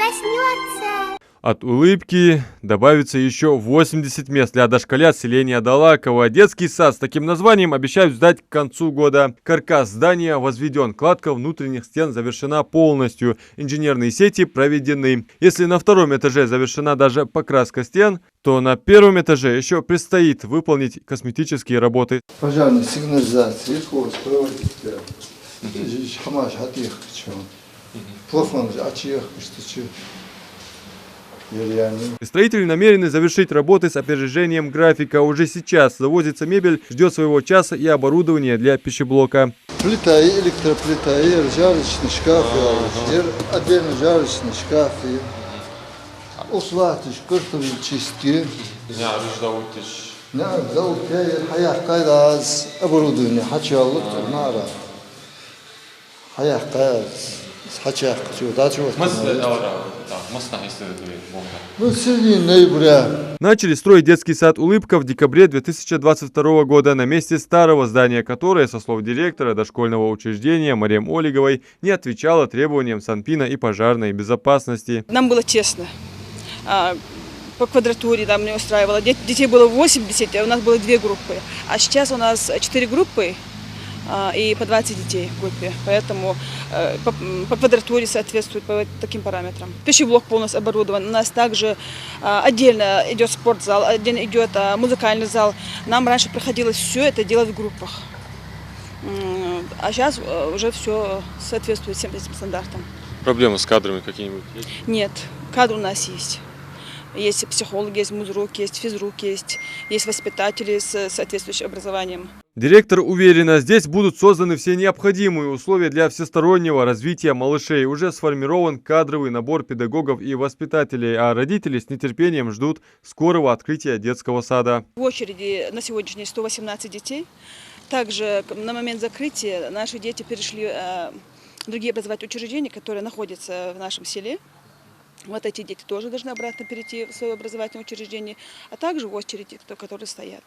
проснется. От улыбки добавится еще 80 мест для дошколят селения Далаково. Детский сад с таким названием обещают сдать к концу года. Каркас здания возведен, кладка внутренних стен завершена полностью, инженерные сети проведены. Если на втором этаже завершена даже покраска стен, то на первом этаже еще предстоит выполнить косметические работы. Пожарная сигнализация, Строители намерены завершить работы с опережением графика. Уже сейчас завозится мебель, ждет своего часа и оборудование для пищеблока. Плита, электроплита, жарочный шкаф, отдельно жарочный шкаф, услатыш, картофель чистки. Оборудование, хачалык, нара. Середине ноября. Начали строить детский сад «Улыбка» в декабре 2022 года на месте старого здания, которое, со слов директора дошкольного учреждения Мариам Олеговой, не отвечало требованиям санпина и пожарной безопасности. Нам было тесно. По квадратуре нам не устраивало. Детей было 80, а у нас было 2 группы. А сейчас у нас 4 группы и по 20 детей в группе. Поэтому по квадратуре соответствует по таким параметрам. Пищеблок полностью оборудован. У нас также отдельно идет спортзал, отдельно идет музыкальный зал. Нам раньше приходилось все это делать в группах. А сейчас уже все соответствует всем этим стандартам. Проблемы с кадрами какие-нибудь есть? Нет, кадры у нас есть. Есть психологи, есть музрук, есть физрук, есть воспитатели с соответствующим образованием. Директор уверена, здесь будут созданы все необходимые условия для всестороннего развития малышей. Уже сформирован кадровый набор педагогов и воспитателей, а родители с нетерпением ждут скорого открытия детского сада. В очереди на сегодняшний день 118 детей. Также на момент закрытия наши дети перешли в другие образовательные учреждения, которые находятся в нашем селе. Вот эти дети тоже должны обратно перейти в свое образовательное учреждение, а также в очереди, которые стоят.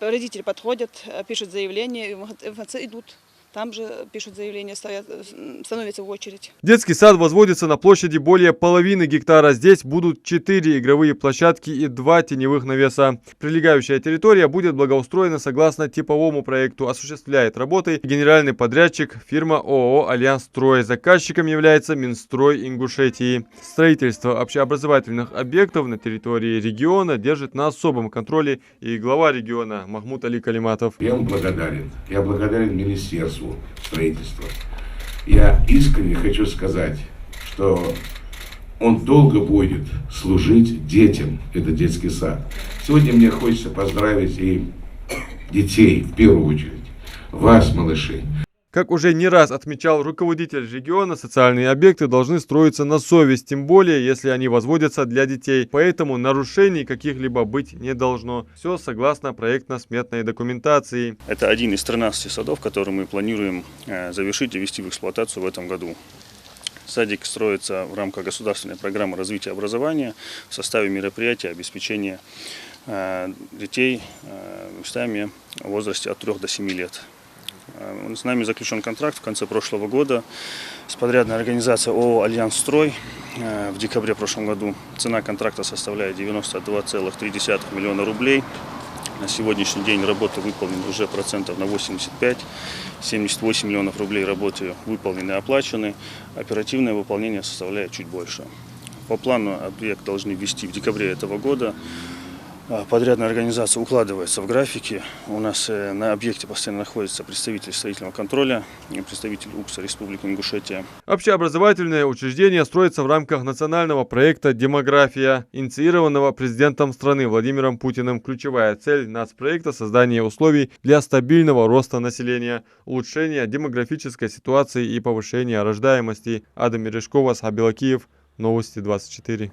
Родители подходят, пишут заявление, и в конце идут. Там же пишут заявление, становятся в очередь. Детский сад возводится на площади более половины гектара. Здесь будут 4 игровые площадки и 2 теневых навеса. Прилегающая территория будет благоустроена согласно типовому проекту. Осуществляет работы генеральный подрядчик фирма ООО «Альянс Строй». Заказчиком является Минстрой Ингушетии. Строительство общеобразовательных объектов на территории региона держит на особом контроле и глава региона Махмуд Али Калиматов. Я вам благодарен. Я благодарен министерству строительства. Я искренне хочу сказать, что он долго будет служить детям, это детский сад. Сегодня мне хочется поздравить и детей, в первую очередь, вас, малыши. Как уже не раз отмечал руководитель региона, социальные объекты должны строиться на совесть, тем более, если они возводятся для детей. Поэтому нарушений каких-либо быть не должно. Все согласно проектно-сметной документации. Это один из 13 садов, который мы планируем завершить и ввести в эксплуатацию в этом году. Садик строится в рамках государственной программы развития образования в составе мероприятия обеспечения детей местами в возрасте от 3 до 7 лет. С нами заключен контракт в конце прошлого года с подрядной организацией ООО «Альянс Строй» в декабре прошлом году. Цена контракта составляет 92,3 миллиона рублей. На сегодняшний день работы выполнены уже процентов на 85. 78 миллионов рублей работы выполнены и оплачены. Оперативное выполнение составляет чуть больше. По плану объект должны ввести в декабре этого года. Подрядная организация укладывается в графики. У нас на объекте постоянно находится представитель строительного контроля, представитель УКСа Республики Ингушетия. Общеобразовательное учреждение строится в рамках национального проекта «Демография», инициированного президентом страны Владимиром Путиным. Ключевая цель нацпроекта – создание условий для стабильного роста населения, улучшения демографической ситуации и повышения рождаемости. Адам Мережкова, Асхаб Белакиев, Новости 24.